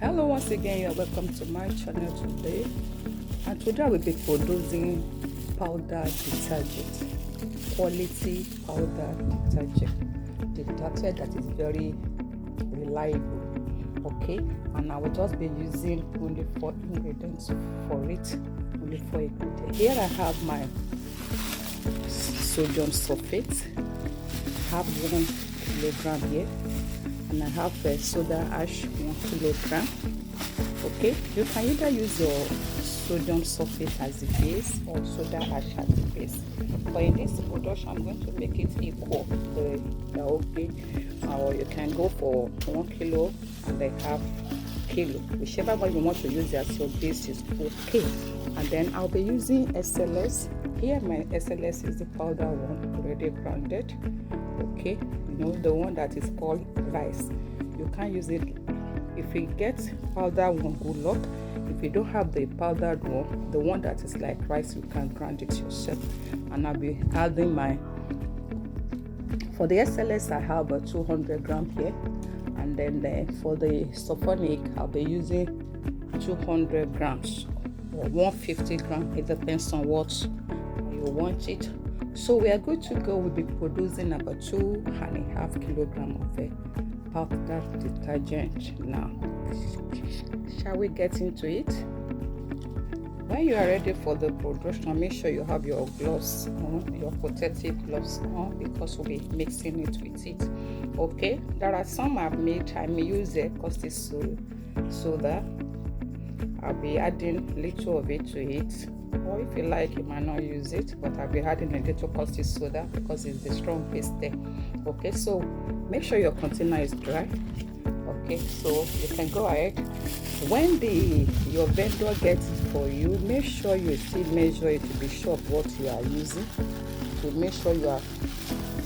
Hello, once again, you're welcome to my channel today. And today I will be producing powder detergent, quality powder detergent, the detergent that is very reliable. Okay, and I will just be using only 4 ingredients for it. Only 4 ingredients. Here I have my sodium sulfate. I have 1 kilogram here, and I have soda ash 1 kilogram. Okay, you can either use your sodium sulfate as the base or soda ash as the base, but in this production I'm going to make it equal. Okay, or you can go for 1 kilo and a half kilo, whichever one you want to use as your base is okay. And then I'll be using SLS. Here my SLS is the powder one, already grounded. Okay, you know, the one that is called rice. You can't use it. If you get powder one, good luck. If you don't have the powdered one, the one that is like rice, you can grind it yourself. And I'll be adding for the SLS I have a 200 gram here, and then for the sulfonic I'll be using 200 grams or 150 grams. It depends on what you want it. So we are good to go. We'll be producing about 2.5 kilograms of powder detergent now. Shall we get into it? When you are ready for the production, make sure you have your gloves on, your protective gloves on, because we'll be mixing it with it. Okay, there are some I've made. I may use a caustic soda. I'll be adding little of it to it, or if you like you might not use it, but I'll be adding a little caustic soda because it's the strong paste there. Okay, so make sure your container is dry. Okay, so you can go ahead. When your vendor gets it for you, make sure you still measure it to be sure of what you are using, to make sure you are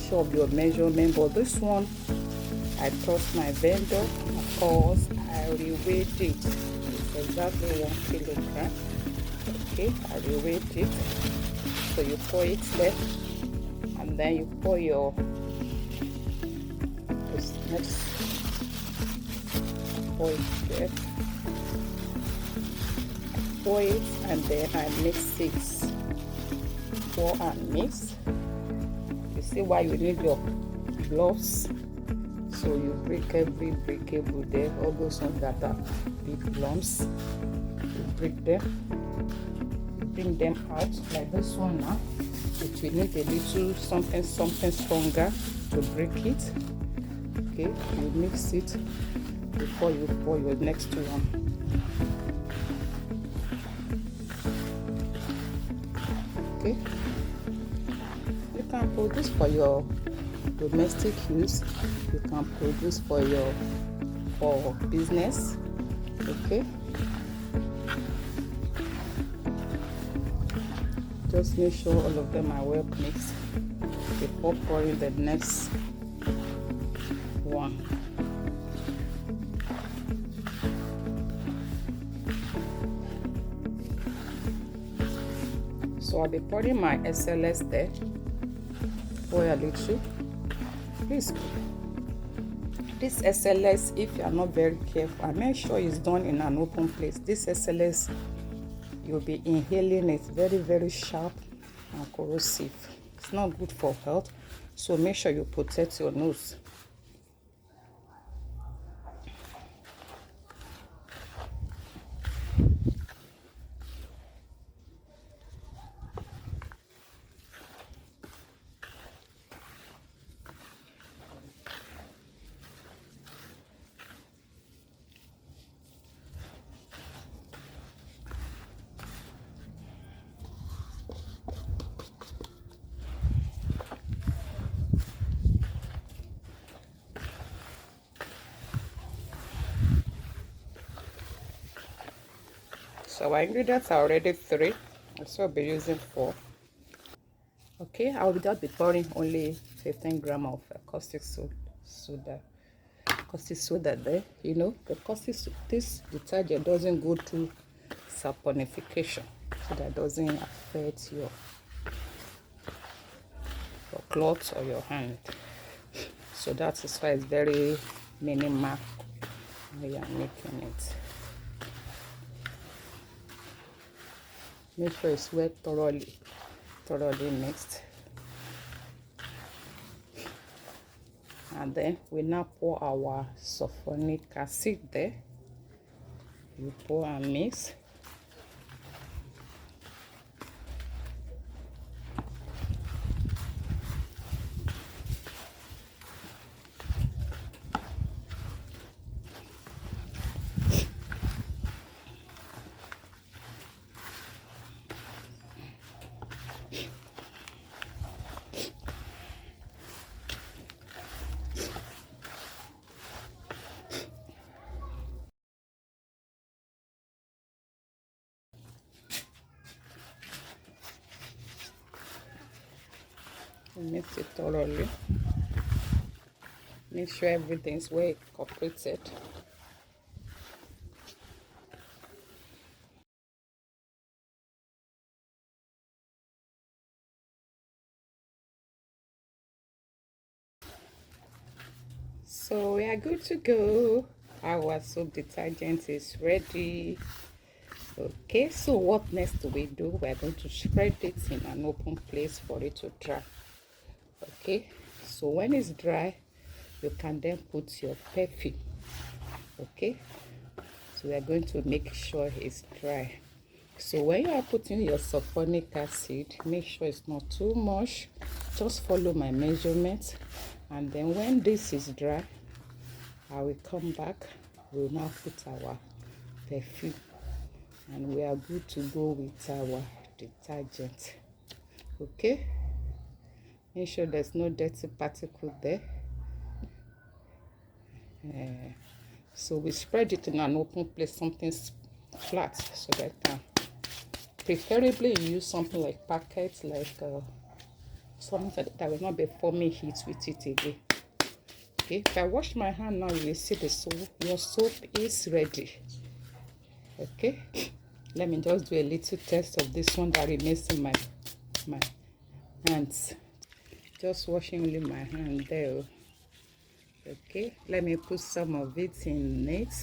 sure of your measurement. But this one, I trust my vendor. Of course, I reweighed it. It's exactly 1 kilogram. Okay, I reweighed it. So you pour it there, and then you pour your next. Pour it there. Pour it, and then I mix it. Pour and mix. You see why you need your gloves, so you break every breakable there, all those ones that are big lumps. You break them, you bring them out like this one now. It will need a little something stronger to break it. Okay, you mix it before you pour your next one. Okay, you can produce for your domestic use, you can produce for business. Okay, just make sure all of them are well mixed before pouring the next one. So I'll be pouring my SLS there. Pour a little. Please, this SLS, if you are not very careful, and make sure it's done in an open place. This SLS, you'll be inhaling it, very, very sharp and corrosive. It's not good for health, so make sure you protect your nose. So our ingredients are already 3, so I'll be using 4. Okay, I will just be pouring only 15 grams of caustic soda there. You know, this detergent doesn't go through saponification, so that doesn't affect your clothes or your hand. So that is why it's very minimal when you are making it. Make sure it's well thoroughly mixed. And then we now pour our sulfonic acid there. You pour and mix. Mix it thoroughly. Make sure everything's well incorporated. So we are good to go. Our soap detergent is ready. Okay, so what next do we do? We are going to spread it in an open place for it to dry. Okay, so when it's dry, you can then put your perfume. Okay, so we are going to make sure it's dry. So when you are putting your sulfonic acid, make sure it's not too much. Just follow my measurements, and then when this is dry, I will come back. We'll now put our perfume, and we are good to go with our detergent. Okay, make sure there's no dirty particle there. So we spread it in an open place, something flat, so that preferably you use something like packets, like something that will not be forming heat with it again. Okay, if I wash my hand now, you will see the soap. Your soap is ready. Okay, let me just do a little test of this one that remains in my hands. Just washing only my hand there. Okay, let me put some of it in it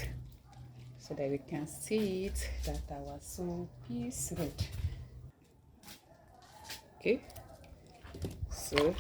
so that we can see it, that our soap is ready. Okay, so